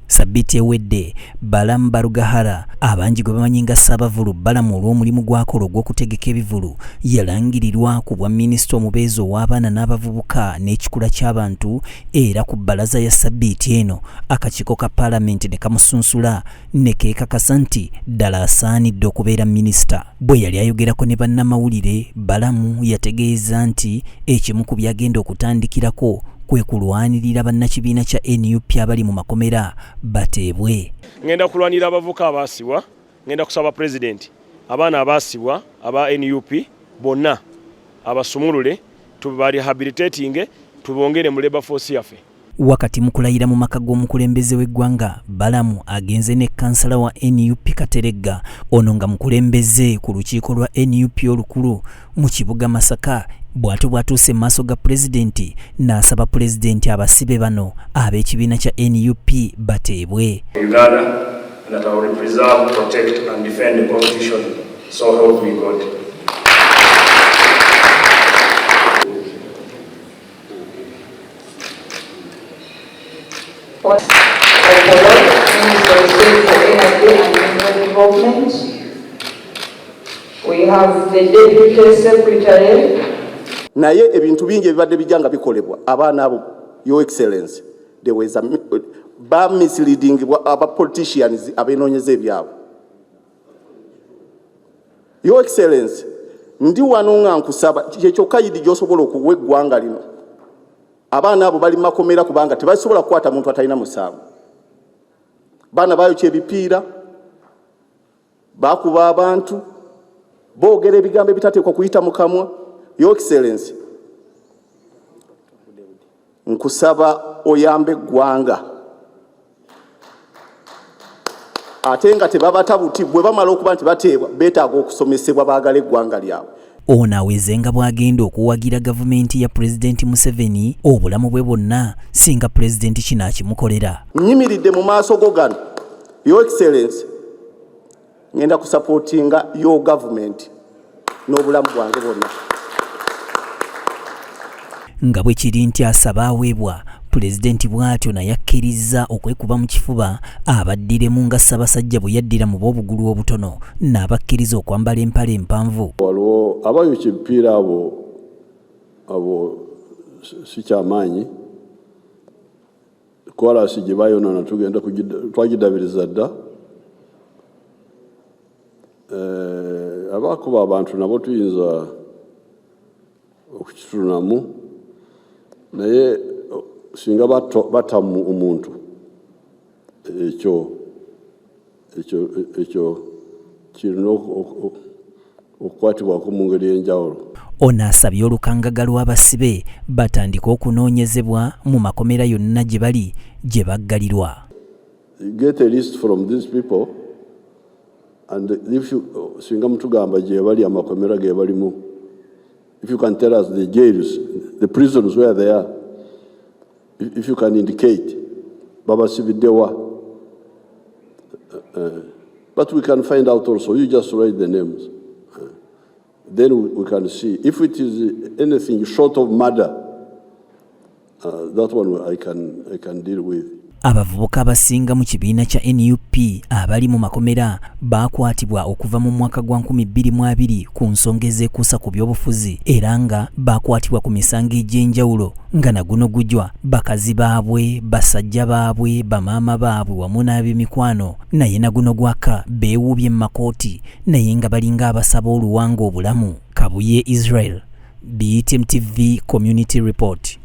Sabiti ewedde Balamu Barugahara abangi gwe bamanyi nga Ssaabavulu Balamu olw'omulimu gw'akola ogw'okutegeka ebivulu yalangirirwa ku bwa minisita omubeezi ow'abaana n'abavubuka n'ekikula ky'abantu era ku bbalaza ya Sabiti eno akakiiko ka paalamenti ne kamusunsula ne keekakasa nti ddala asaanidde okubeera minisita. Bwe yali ayogerako ne bannamawulire, Balamu yategeeza nti ekimu ku byagenda okutandikirako kwe kulwanirira bannakibiina kya NUP abali mu makomera bateebwe. Ngenda kulwanira abavuka abaasibwa, ngenda kusaba president abaana abaasibwa aba NUP bonna abasumulule tubarehabilitating tubongere mu labor force yaffe. Wakati mu kulayira mu maka g'omukulembeze w'eggwanga, Balamu agenze ne kansala wa NUP Kateregga, ono nga mukulembeze ku lukiiko lwa NUP olukulu mu kibuga Masaka. Bw'atuuse mu maaso ga pulezidenti n'asaba pulezidenti abasibe bano ab'ekibiina kya NUP bateebwe. Uganda, that I will preserve, protect and defend the constitution, so help me God. Of the Lord, Minister of State for Energy and Mineral Development. We have the Deputy Secretary. Naye ebintu bingi ebibadde bijanga bikolebwa abaana abo, Your Excellency, there was a misleading aba politicians abenoonyeza ebyabo. Your Excellency, ndi wano nga nkusaba kyokka yidi gy'osobola okuwa eggwanga lino. Abaana abo bali makomera kubanga tebasobola kukwata muntu atalina musango. Baana bayokya ebipiira, bakuba abantu, boogera ebigambo ebitateekwa kuyita mu kamwa. Your Excellency, nkusaba oyambe eggwanga. Ate nga tebabatabuti bwe bamala okuba nti bateebwa beetaaga okusomesebwa baagala eggwanga lyabwe. Ono awezenga bw'agenda okuwagira gavumenti ya Pulezidenti Museveni obulamu bwe bwonna singa Pulezidenti kino akimukolera. Nyimiridde mu maaso go gano, Your Excellency, ngenda kusupportinga your government n'obulamu bwange bwonna. Nga bwe kiri nti asaba aweebwa, Pulezidenti bw'atyo naye akkiriza okwekuba mu kifuba abaddiremu nga Ssaabasajja bwe yaddira mu b'obugulu obutono n'abakkiriza okwambala empale empanvu. Waliwo abayokya ebipiira abo si kyamaanyi. Kolasi gye bayonoona tugenda twagidabiriza dda. Abakuba abantu nabo tuyinza okukitunamu. Naye singa batamu omuntu ekyo kirina okukwatibwako mu ngeri y'enjawulo. Ono asabye olukangaga lw'abasibe batandika okunoonyezebwa mu makomera yonna gye bali gye baggalirwa. Get a list from these people and if you singa mutugamba gye bali amakomera ge balimu, if you can tell us the jails, the prisons where they are, if you can indicate Babasibiddewa, but we can find out also. You just write the names. Then we can see if it is anything short of murder. That one I can deal with. Abavubuka abasinga mu kibiina kya NUP abali mu makomera bakwatibwa okuva mu mwaka gwa 2020 ku nsonga ezekuusa ku by'obufuzi era nga bakwatibwa ku misango egy'enjawulo nga naguno gujwa bakazi baabwe, basajja baabwe, bamaama baabwe wamu n'ab'emikwano, naye naguno gwaka beewuubye mu makooti naye nga balinga abasaba oluwanga obulamu. Kabuye Israel, BTM TV Community Report.